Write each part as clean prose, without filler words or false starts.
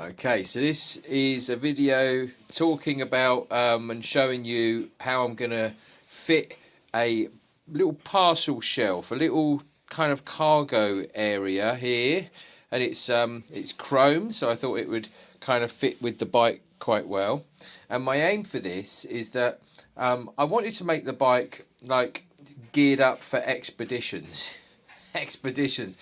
Okay, so this is a video talking about and showing you how I'm going to fit a little parcel shelf, a little kind of cargo area here, and it's chrome, so I thought it would kind of fit with the bike quite well. And my aim for this is that I wanted to make the bike like geared up for expeditions. Expeditions.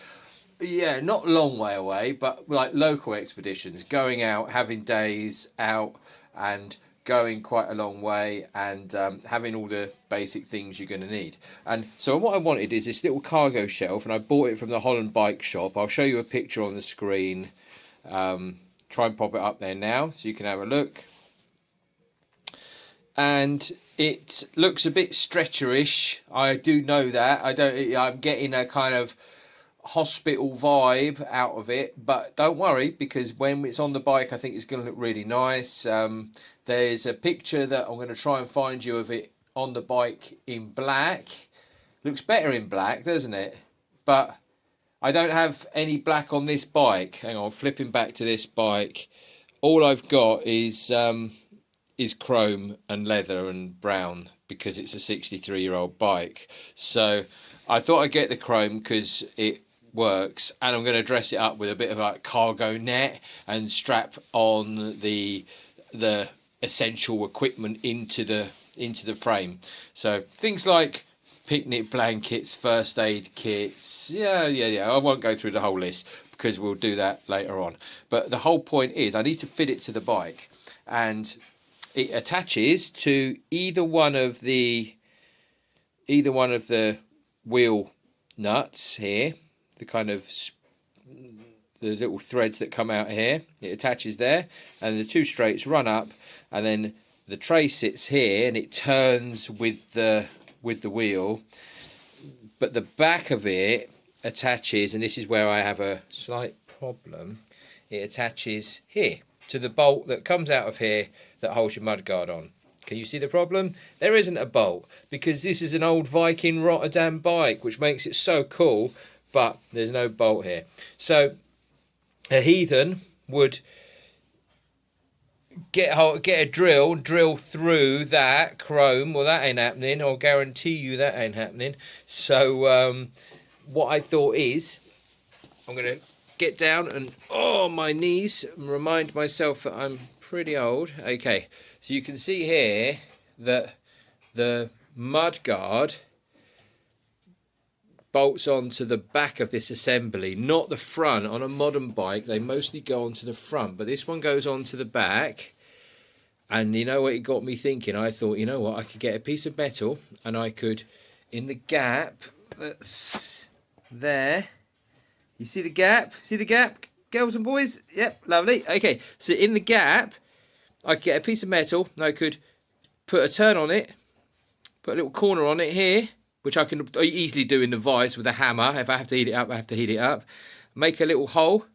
Yeah, not long way away, but like local expeditions, going out, having days out and going quite a long way, and having all the basic things you're going to need. And so what I wanted is this little cargo shelf, and I bought it from the Holland bike shop. I'll show you a picture on the screen. Try and pop it up there now so you can have a look. And it looks a bit stretcherish. I do know that. I'm getting a kind of hospital vibe out of it, but don't worry, because when it's on the bike I think it's going to look really nice. There's a picture that I'm going to try and find you of it on the bike in black. Looks better in black, doesn't it? But I don't have any black on this bike. Hang on, flipping back to this bike, all I've got is chrome and leather and brown, because it's a 63-year-old bike. So I thought I'd get the chrome because it works, and I'm going to dress it up with a bit of like cargo net and strap on the essential equipment into the frame. So things like picnic blankets, first aid kits, yeah, I won't go through the whole list because we'll do that later on. But the whole point is I need to fit it to the bike, and it attaches to either one of the wheel nuts here, the kind of the little threads that come out here. It attaches there, and the two straights run up, and then the tray sits here and it turns with the wheel. But the back of it attaches, and this is where I have a slight problem, it attaches here to the bolt that comes out of here that holds your mudguard on. Can you see the problem? There isn't a bolt, because this is an old Viking Rotterdam bike, which makes it so cool, but there's no bolt here. So a heathen would get a drill through that chrome. Well, that ain't happening. I'll guarantee you that ain't happening. So what I thought is, I'm going to get down and my knees and remind myself that I'm pretty old. Okay, so you can see here that the mudguard bolts onto the back of this assembly, not the front. On a modern bike they mostly go onto the front, but this one goes onto the back. And you know what it got me thinking? I thought, you know what, I could get a piece of metal and I could, in the gap that's there, you see the gap? See the gap, girls and boys? Yep, lovely. Okay, so in the gap I could get a piece of metal and I could put a turn on it, put a little corner on it here, which I can easily do in the vise with a hammer. If I have to heat it up, I have to heat it up. Make a little hole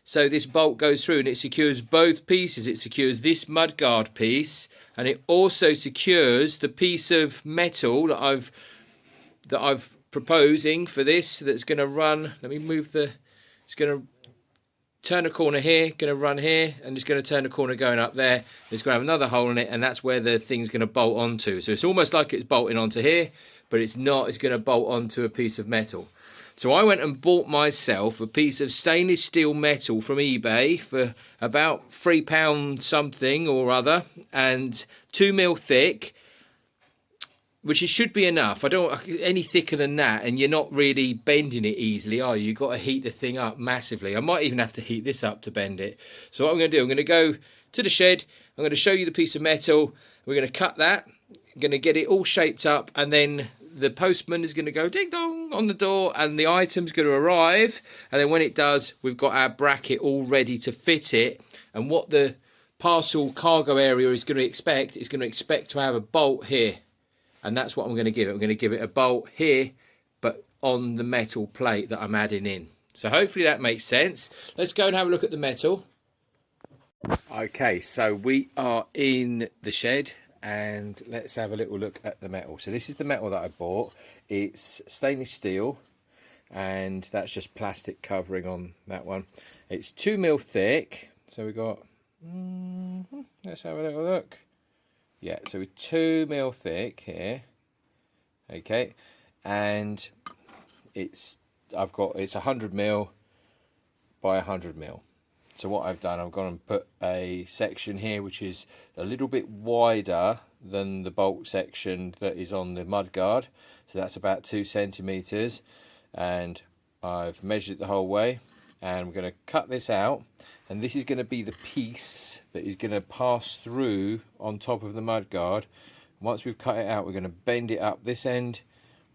so this bolt goes through, and it secures both pieces. It secures this mudguard piece, and it also secures the piece of metal that I've proposing for this, that's going to run. Let me move it's going to turn a corner here, going to run here, and it's going to turn a corner going up there. It's going to have another hole in it, and that's where the thing's going to bolt onto. So it's almost like it's bolting onto here, but it's not. It's going to bolt onto a piece of metal. So I went and bought myself a piece of stainless steel metal from eBay for about £3 something or other, and 2mm thick, which it should be enough. I don't want any thicker than that, and you're not really bending it easily, are you? You've got to heat the thing up massively. I might even have to heat this up to bend it. So what I'm going to do, I'm going to go to the shed, I'm going to show you the piece of metal, we're going to cut that, I'm going to get it all shaped up, and then the postman is going to go ding dong on the door, and the item's going to arrive, and then when it does, we've got our bracket all ready to fit it. And what the parcel cargo area is going to expect to have a bolt here, and that's what I'm going to give it. I'm going to give it a bolt here, but on the metal plate that I'm adding in. So hopefully that makes sense. Let's go and have a look at the metal. Okay, so we are in the shed, and let's have a little look at the metal. So this is the metal that I bought. It's stainless steel, and that's just plastic covering on that one. It's 2mm thick, So we got, let's have a little look. Yeah, so we're 2 mil thick here. Okay, and it's 100 mil by 100 mil. So what I've done, I've gone and put a section here which is a little bit wider than the bolt section that is on the mudguard. So that's about 2 centimeters, and I've measured it the whole way, and we're going to cut this out, and this is going to be the piece that is going to pass through on top of the mudguard. Once we've cut it out, we're going to bend it up this end,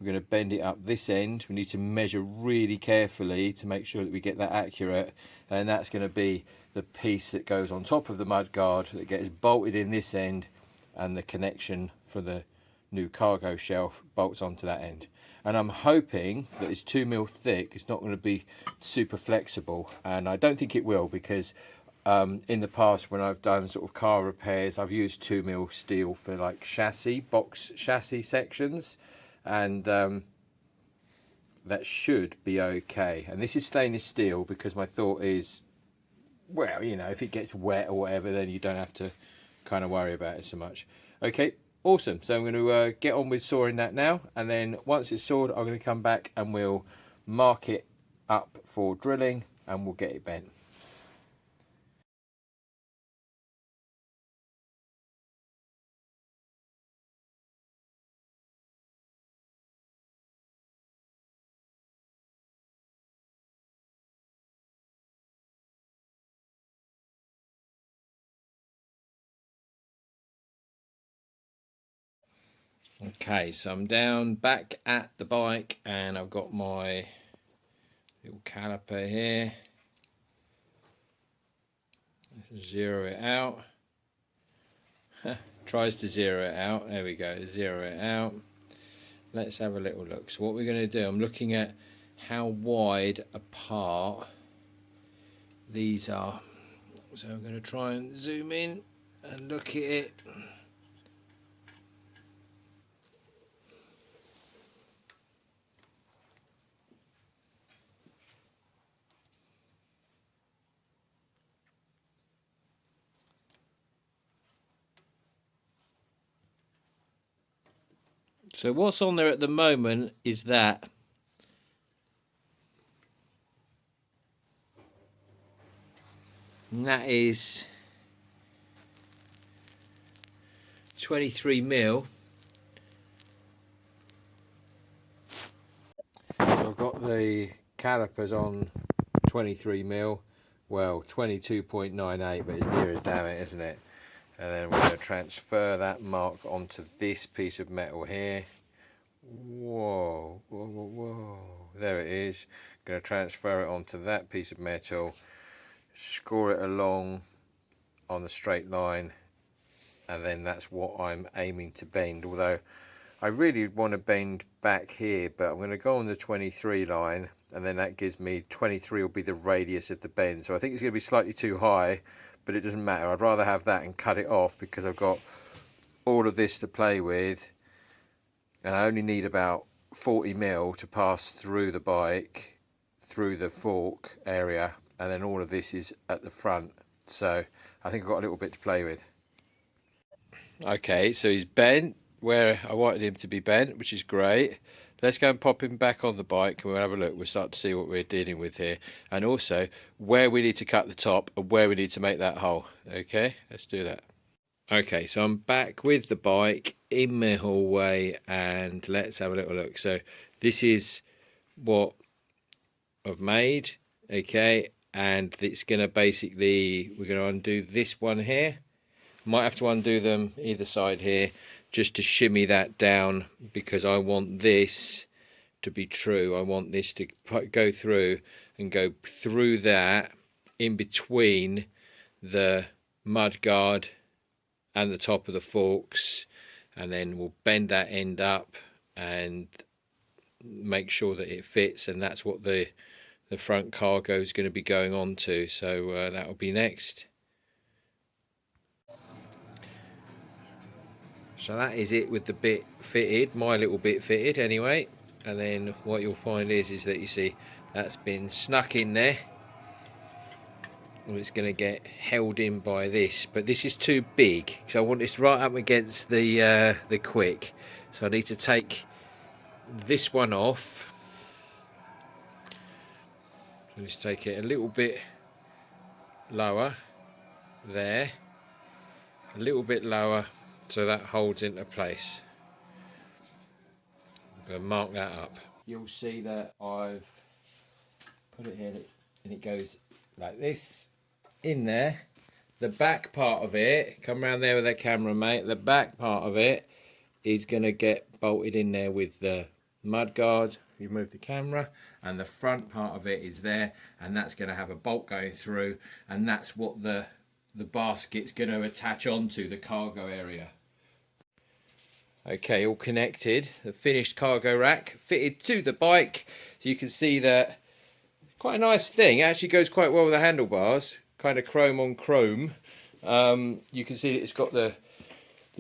we're going to bend it up this end. We need to measure really carefully to make sure that we get that accurate, and that's going to be the piece that goes on top of the mudguard that gets bolted in this end, and the connection for the new cargo shelf bolts onto that end. And I'm hoping that it's 2 mil thick. It's not going to be super flexible, and I don't think it will, because in the past when I've done sort of car repairs, I've used 2 mil steel for like box chassis sections, and that should be okay. And this is stainless steel because my thought is, well, you know, if it gets wet or whatever, then you don't have to kind of worry about it so much. Okay, awesome. So I'm going to get on with sawing that now, and then once it's sawed, I'm going to come back and we'll mark it up for drilling, and we'll get it bent. Okay, so I'm down back at the bike, and I've got my little caliper here. Zero it out. Tries to zero it out. There we go, zero it out. Let's have a little look. So what we're going to do, I'm looking at how wide apart these are. So I'm going to try and zoom in and look at it. So what's on there at the moment is that. And that is 23 mil. So I've got the calipers on 23 mil. Well, 22.98, but it's near as damn it, isn't it? And then we're going to transfer that mark onto this piece of metal here. Whoa, whoa, whoa, whoa. There it is. Going to transfer it onto that piece of metal, score it along on the straight line, and then that's what I'm aiming to bend. Although I really want to bend back here, but I'm going to go on the 23 line, and then that gives me 23 will be the radius of the bend. So I think it's going to be slightly too high, but it doesn't matter. I'd rather have that and cut it off, because I've got all of this to play with, and I only need about 40 mil to pass through the bike, through the fork area, and then all of this is at the front. So I think I've got a little bit to play with. Okay, so he's bent where I wanted him to be bent, which is great. Let's go and pop him back on the bike, and we'll have a look. We'll start to see what we're dealing with here, and also where we need to cut the top and where we need to make that hole. Okay, let's do that. Okay, so I'm back with the bike in my hallway, and let's have a little look. So this is what I've made, okay, and it's going to basically, we're going to undo this one here. Might have to undo them either side here just to shimmy that down, because I want this to be true. I want this to go through and go through that in between the mudguard and the top of the forks, and then we'll bend that end up and make sure that it fits, and that's what the front cargo is going to be going on to. So that will be next. So that is it with the bit fitted, my little bit fitted anyway. And then what you'll find is that you see that's been snuck in there. Well, it's going to get held in by this, but this is too big, so I want this right up against the quick. So I need to take this one off. Just take it a little bit lower there, a little bit lower, so that holds into place. I'm going to mark that up. You'll see that I've put it here and it goes like this in there. The back part of it, come around there with that camera, mate. The back part of it is going to get bolted in there with the mud guard. You move the camera, and the front part of it is there, and that's going to have a bolt going through, and that's what the basket's going to attach onto the cargo area. Okay, all connected. The finished cargo rack fitted to the bike, so you can see that quite a nice thing. It actually goes quite well with the handlebars, kind of chrome on chrome. You can see that it's got the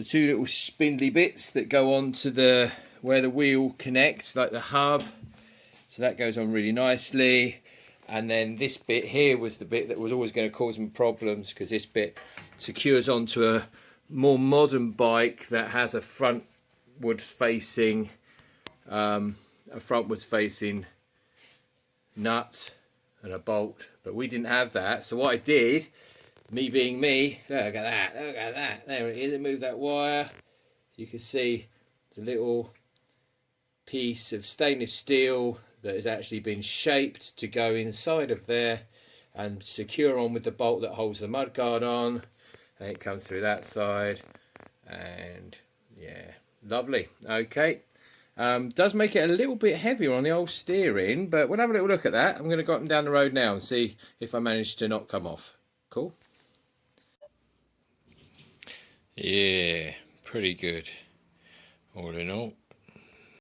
two little spindly bits that go on to where the wheel connects, like the hub. So that goes on really nicely. And then this bit here was the bit that was always going to cause me problems, because this bit secures onto a more modern bike that has a frontwards facing nut and a bolt, but we didn't have that. So what I did, me being me, look at that, there it is. I moved that wire. You can see the little piece of stainless steel that has actually been shaped to go inside of there and secure on with the bolt that holds the mudguard on, and it comes through that side, and yeah, lovely. Okay, does make it a little bit heavier on the old steering, but we'll have a little look at that. I'm going to go up and down the road now and see if I manage to not come off. Cool. Yeah, pretty good all in all.